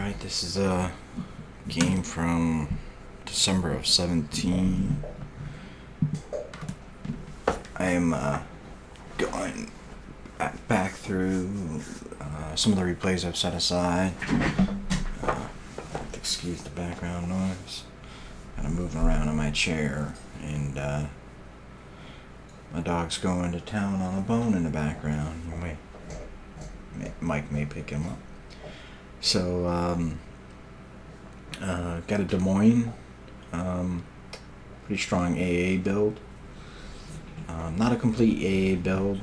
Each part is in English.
Alright, this is a game from December of 17. I am going back through some of the replays I've set aside. Excuse the background noise. Kind of moving around in my chair, and my dog's going to town on a bone in the background. Mike may pick him up. So, got a Des Moines, pretty strong AA build. Not a complete AA build,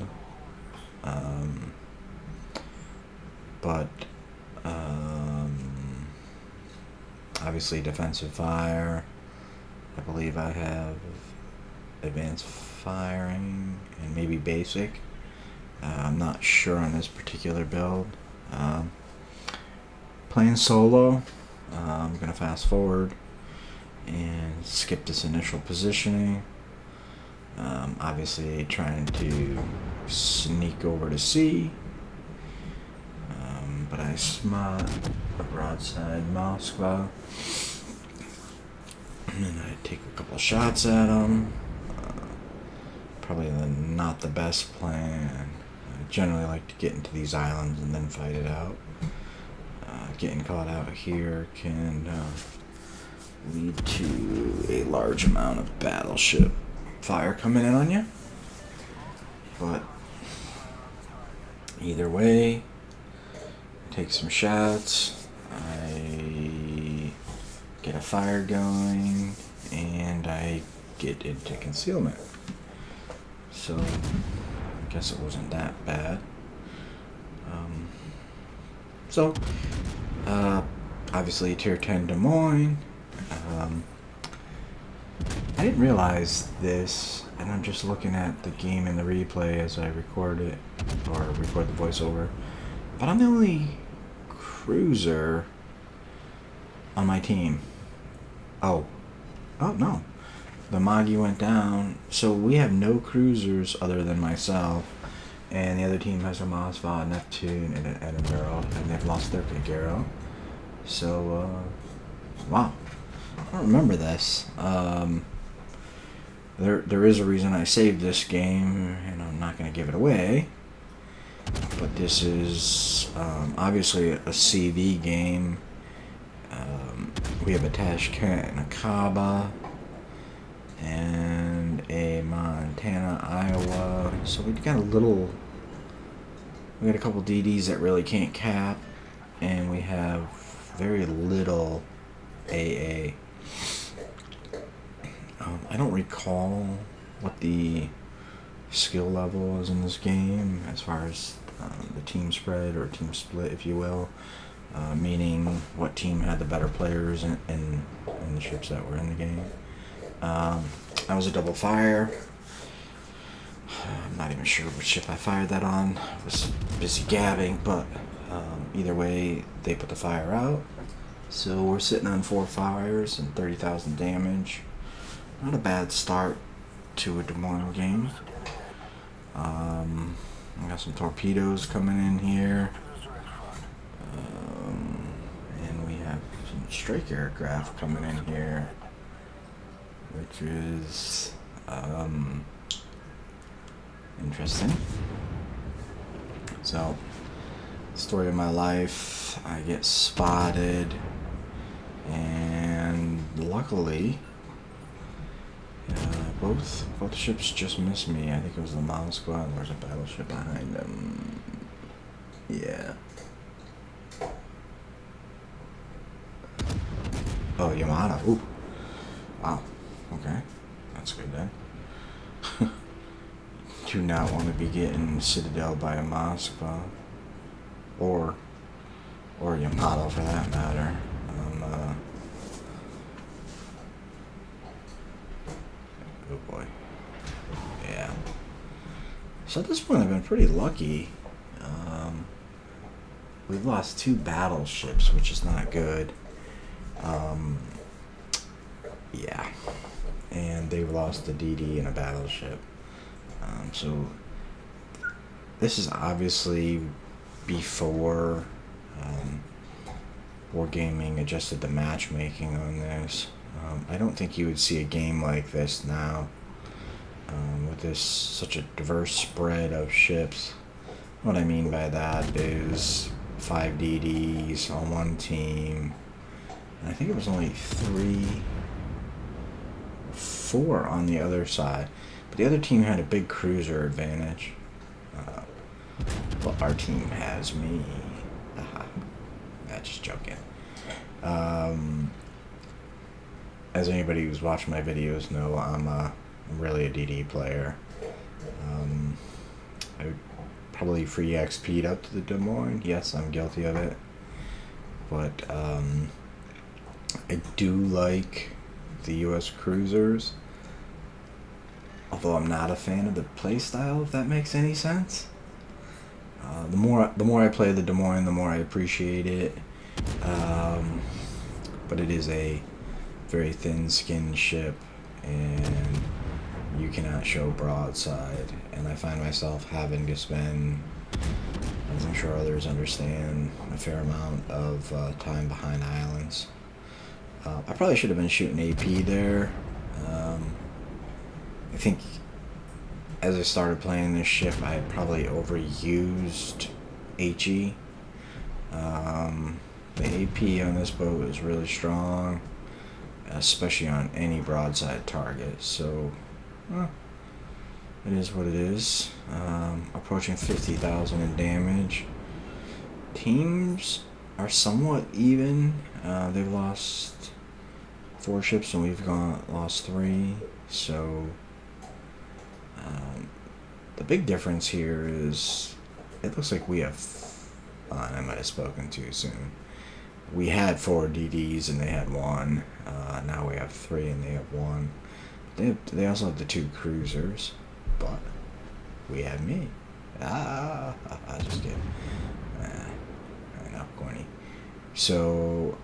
but obviously defensive fire. I believe I have advanced firing and maybe basic. I'm not sure on this particular build. Playing solo. I'm going to fast forward and skip this initial positioning. Obviously trying to sneak over to C. But I smot a broadside Moskva. And I take a couple shots at him. Probably not the best plan. I generally like to get into these islands and then fight it out. Getting caught out here can lead to a large amount of battleship fire coming in on you. But either way, take some shots. I get a fire going, and I get into concealment. So I guess it wasn't that bad. Obviously tier 10 Des Moines. I didn't realize this, and I'm just looking at the game in the replay as I record it, or record the voiceover, but I'm the only cruiser on my team. Oh no. The Magi went down, so we have no cruisers other than myself, and the other team has a Moskva, Neptune, and an Edinburgh, and they've lost their Figaro. So, wow. I don't remember this. There is a reason I saved this game, and I'm not going to give it away. But this is obviously a CV game. We have a Tashkent and a Kaba, and a Montana, Iowa. So we got a couple DDs that really can't cap, and we have very little AA. I don't recall what the skill level is in this game as far as the team spread or team split, if you will, meaning what team had the better players in the ships that were in the game. I was a double fire. I'm not even sure which ship I fired that on. I was busy gabbing, but either way, they put the fire out. So we're sitting on 4 fires and 30,000 damage. Not a bad start to a Des Moines game. I got some torpedoes coming in here. And we have some strike aircraft coming in here, which is interesting. So, story of my life, I get spotted, and luckily both ships just missed me. I think it was the Moskva, and there's a battleship behind them. Yeah. Oh, Yamada. Ooh. Wow. Okay. That's good then. Do not want to be getting Citadel by a Moskva. Or Yamato for that matter. Oh boy. Yeah. So at this point I've been pretty lucky. We've lost 2 battleships, which is not good. Yeah. And they've lost a DD and a battleship. So this is obviously before Wargaming adjusted the matchmaking on this. I don't think you would see a game like this now, with this such a diverse spread of ships. What I mean by that is 5 DDs on one team. And I think it was only 4 on the other side. But the other team had a big cruiser advantage. Well, our team has me. Just joking. As anybody who's watching my videos know, I'm really a DD player. I would probably free XP'd up to the Des Moines. Yes, I'm guilty of it. But I do like the U.S. cruisers. Although I'm not a fan of the playstyle, if that makes any sense. The more I play the Des Moines, the more I appreciate it. But it is a very thin-skinned ship, and you cannot show broadside. And I find myself having to spend, as I'm sure others understand, a fair amount of time behind islands. I probably should have been shooting AP there. I think as I started playing this ship, I had probably overused HE. The AP on this boat is really strong, especially on any broadside target. So, it is what it is. Approaching 50,000 in damage. Teams are somewhat even. They've lost 4 ships and we've lost 3. So, the big difference here is it looks like we have. I might have spoken too soon. We had 4 DDs and they had 1. Now we have 3 and they have 1. They also have the 2 cruisers, but we have me. Just kidding. I know, corny. So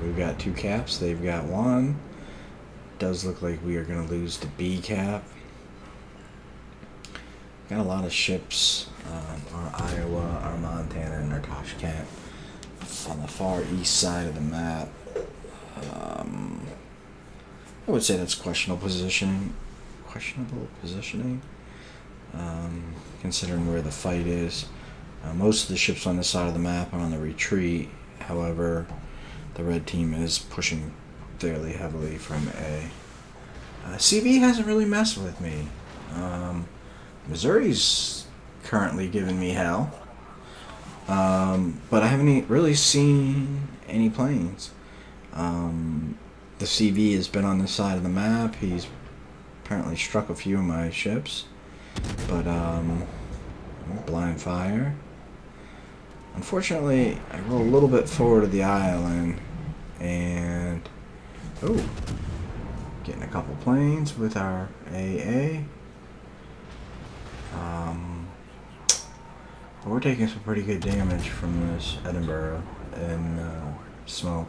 we've got 2 caps. They've got 1. Does look like we are going to lose the B cap. Got a lot of ships. Our Iowa, our Montana, and our Tashkent on the far east side of the map. I would say that's questionable positioning. Considering where the fight is. Most of the ships on this side of the map are on the retreat. However, the red team is pushing fairly heavily from A. CV hasn't really messed with me. Missouri's currently giving me hell. But I haven't really seen any planes. The CV has been on this side of the map. He's apparently struck a few of my ships. But, blind fire. Unfortunately, I roll a little bit forward of the island. And, getting a couple planes with our AA. We're taking some pretty good damage from this Edinburgh and smoke.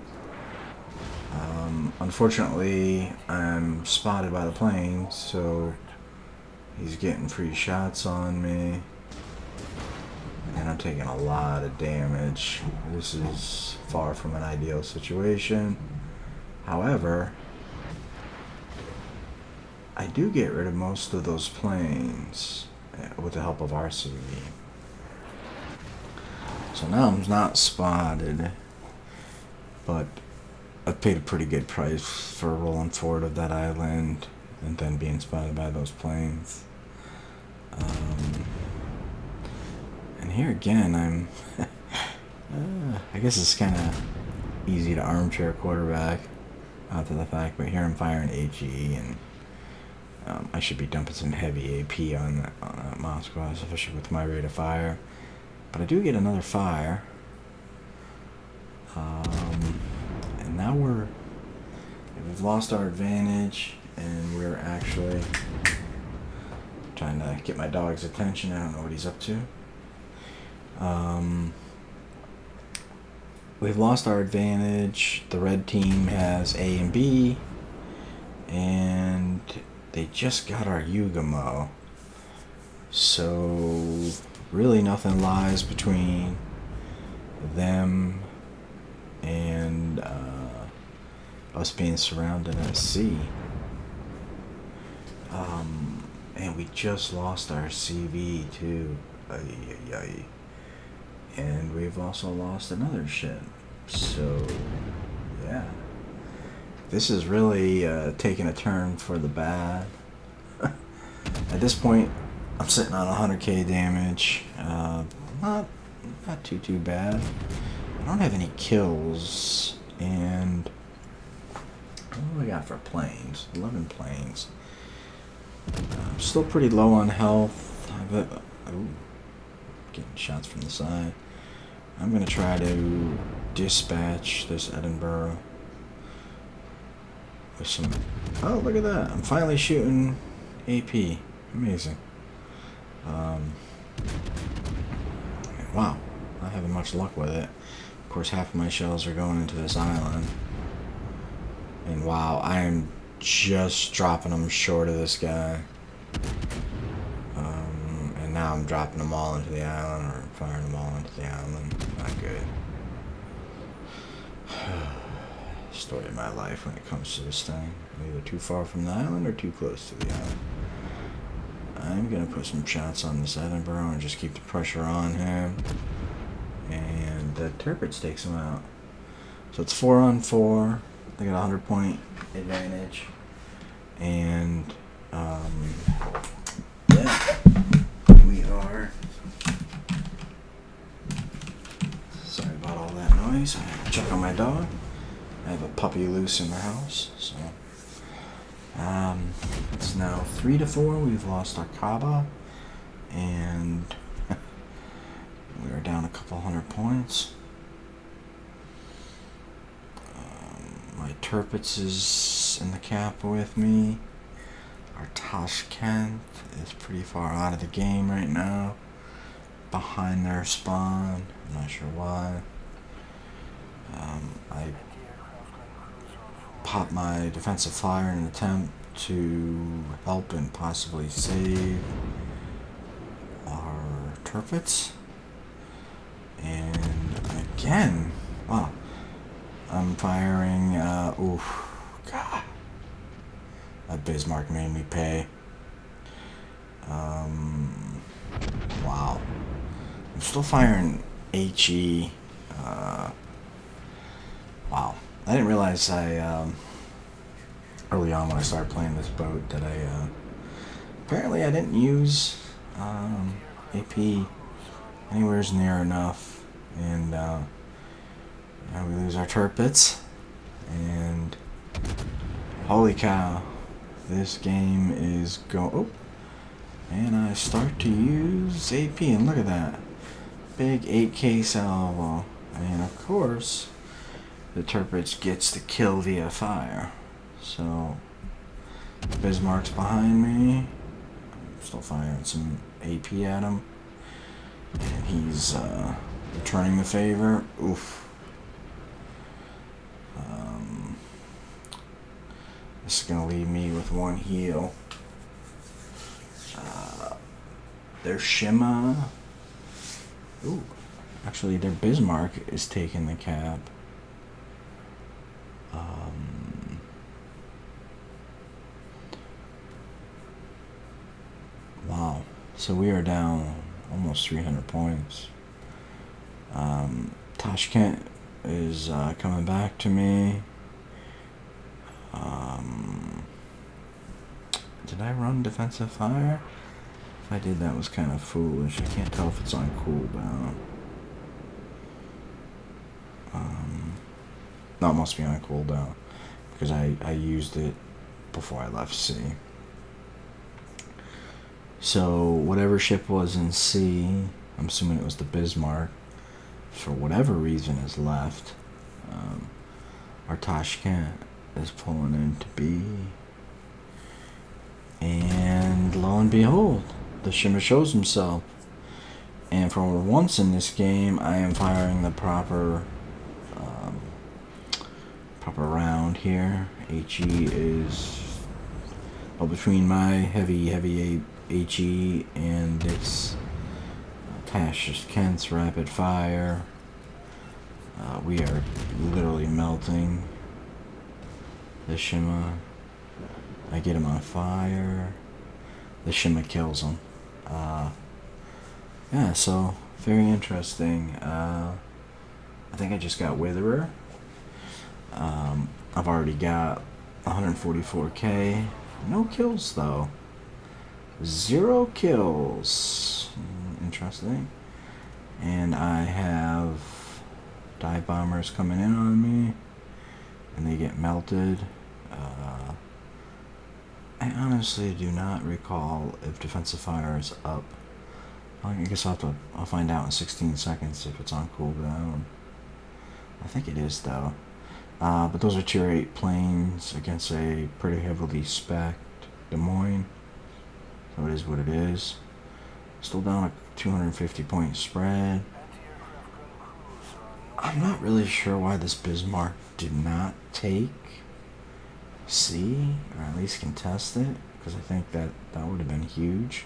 Unfortunately, I'm spotted by the planes, so he's getting free shots on me. And I'm taking a lot of damage. This is far from an ideal situation. However, I do get rid of most of those planes with the help of RCV. So now I'm not spotted, but I've paid a pretty good price for rolling forward of that island and then being spotted by those planes. And here again, I'm I guess it's kind of easy to armchair quarterback after the fact, but here I'm firing HE, and I should be dumping some heavy AP on that Moscow, especially with my rate of fire. But I do get another fire. And now we've lost our advantage, and we're actually trying to get my dog's attention. I don't know what he's up to. We've lost our advantage. The red team has A and B, and they just got our Yugamo. So really nothing lies between them and us being surrounded at sea. And we just lost our CV too. And we've also lost another ship. So, yeah. This is really taking a turn for the bad. At this point, I'm sitting on 100k damage. Not too bad. I don't have any kills. And what do we got for planes? 11 planes. I'm still pretty low on health. Getting shots from the side. I'm gonna try to dispatch this Edinburgh with some. Oh, look at that! I'm finally shooting AP. Amazing. Wow, not having much luck with it. Of course, half of my shells are going into this island. And wow, I am just dropping them short of this guy. And now I'm dropping them all into the island, or firing them all into the island. Not good. Story of my life when it comes to this thing. I'm either too far from the island or too close to the island. I'm gonna put some shots on this Edinburgh and just keep the pressure on him. And the Tirpitz takes him out. So it's 4 on 4. They got a 100-point advantage. And yeah, we are. Sorry about all that noise. I have to check on my dog. I have a puppy loose in the house, so it's now 3-4. We've lost our Kaba, and we are down a couple 100 points. My Tirpitz is in the cap with me. Our Tashkent is pretty far out of the game right now, behind their spawn. I'm not sure why. I popped my defensive fire in an attempt to help and possibly save our Tirpitz. And again, wow, I'm firing, oof, God, that Bismarck made me pay. Wow, I'm still firing HE, wow. I didn't realize early on when I started playing this boat that apparently I didn't use AP anywhere near enough, and we lose our Tirpitz, and holy cow, this game is oh, and I start to use AP, and look at that, big 8k salvo, and of course the Tirpitz gets the kill via fire. So Bismarck's behind me. I'm still firing some AP at him, and he's returning the favor. Oof. This is gonna leave me with 1 heal. Their Shima. Ooh, actually, their Bismarck is taking the cap. Wow, so we are down almost 300 points. Tashkent is coming back to me. Did I run defensive fire? If I did, that was kind of foolish. I can't tell if it's on cooldown. No, it must be on cooldown, because I used it before I left C. So whatever ship was in C, I'm assuming it was the Bismarck, for whatever reason is left. Our Tashkent is pulling into B, and lo and behold, the Shimmer shows himself. And for once in this game, I am firing the proper round here. HE is between my heavy HE and this Tashkent's rapid fire. We are literally melting. The Shima, I get him on fire. The Shima kills him. Yeah, so very interesting. I think I just got Witherer. I've already got 144K. No kills though. 0 kills. Interesting. And I have dive bombers coming in on me, and they get melted. I honestly do not recall if defensive fire is up. I guess I'll find out in 16 seconds if it's on cooldown. I think it is though. But those are tier 8 planes against a pretty heavily specced Moines. So it is what it is. Still down a 250 point spread. I'm not really sure why this Bismarck did not take C, or at least contest it, because I think that would have been huge.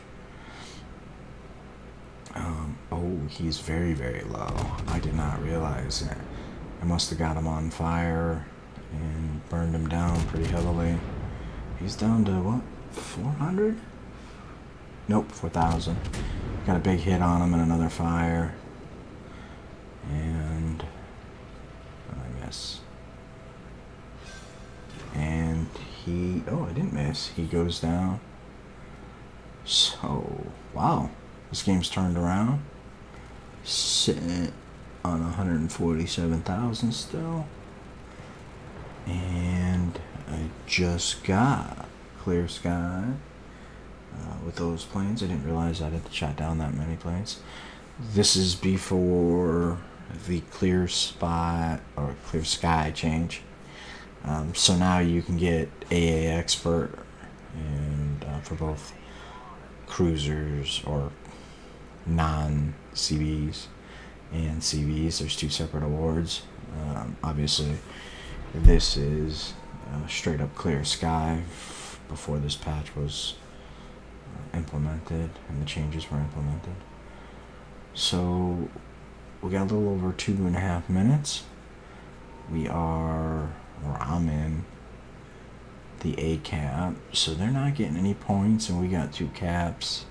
Oh, he's very, very low. I did not realize it. I must have got him on fire and burned him down pretty heavily. He's down to what, 400? Nope, 4,000. Got a big hit on him and another fire. And I miss. And he, oh, I didn't miss. He goes down. So, wow. This game's turned around. Sitting on 147,000 still. And I just got clear sky with those planes. I didn't realize I had to shot down that many planes. This is before the clear spot or clear sky change. So now you can get AA expert and for both cruisers or non-CVs and CVs. There's 2 separate awards. Obviously this is straight up clear sky before this patch was implemented and the changes were implemented. So we got a little over 2.5 minutes. We are, or I'm in the A cap, so they're not getting any points, and we got 2 caps.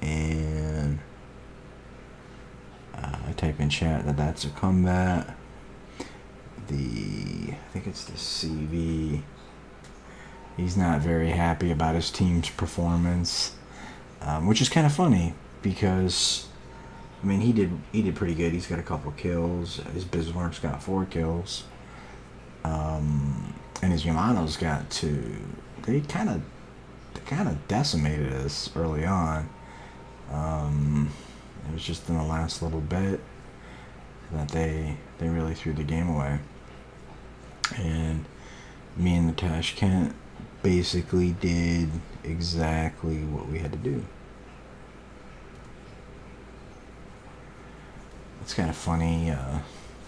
And I type in chat that that's a combat. I think it's the CV. He's not very happy about his team's performance, which is kind of funny because, I mean, he did pretty good. He's got a couple kills. His Bismarck's got 4 kills, and his Yamano's got 2. They kind of decimated us early on. It was just in the last little bit that they really threw the game away. And me and the Tashkent basically did exactly what we had to do. It's kind of funny. I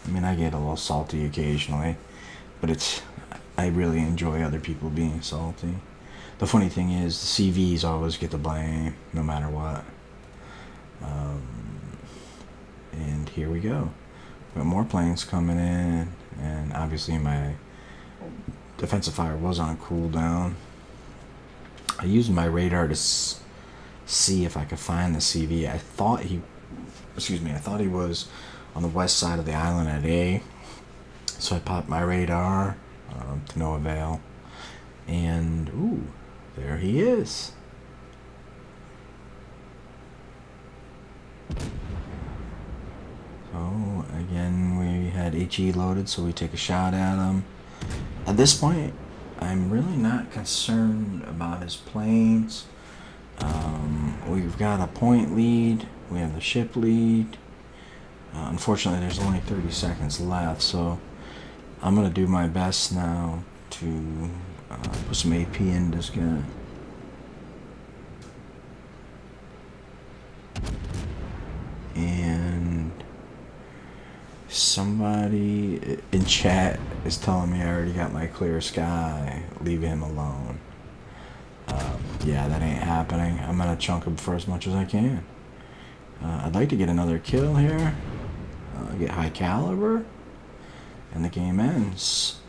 mean, I get a little salty occasionally, but I really enjoy other people being salty. The funny thing is, the CVs always get the blame, no matter what. And here we go. Got more planes coming in, and obviously my defensive fire was on cooldown. I used my radar to see if I could find the CV. I thought he was on the west side of the island at A. So I popped my radar to no avail. And, ooh, there he is. So, again, we had HE loaded, so we take a shot at him. At this point, I'm really not concerned about his planes. We've got a point lead. We have the ship lead. Unfortunately, there's only 30 seconds left, so I'm going to do my best now to put some AP in this guy. And somebody in chat is telling me I already got my clear sky. Leave him alone. Yeah, that ain't happening. I'm going to chunk him for as much as I can. I'd like to get another kill here. get high caliber, and the game ends.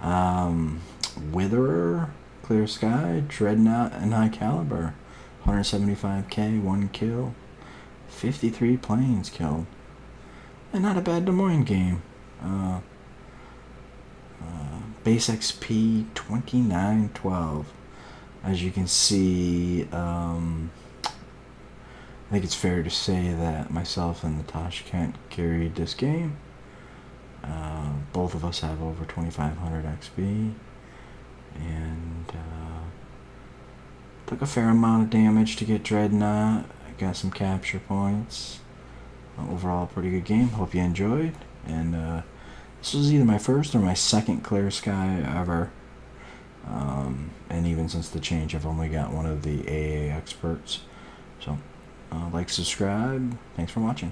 Witherer, clear sky, dreadnought, and high caliber. 175K, 1 kill, 53 planes killed, and not a bad Des Moines game. Base XP 2912. As you can see, I think it's fair to say that myself and Natasha Kent carried this game. Both of us have over 2500 XP, and took a fair amount of damage to get Dreadnought. Got some capture points. Overall, pretty good game. Hope you enjoyed. And this was either my first or my second clear sky ever. And even since the change, I've only got one of the AA experts. So, like, subscribe. Thanks for watching.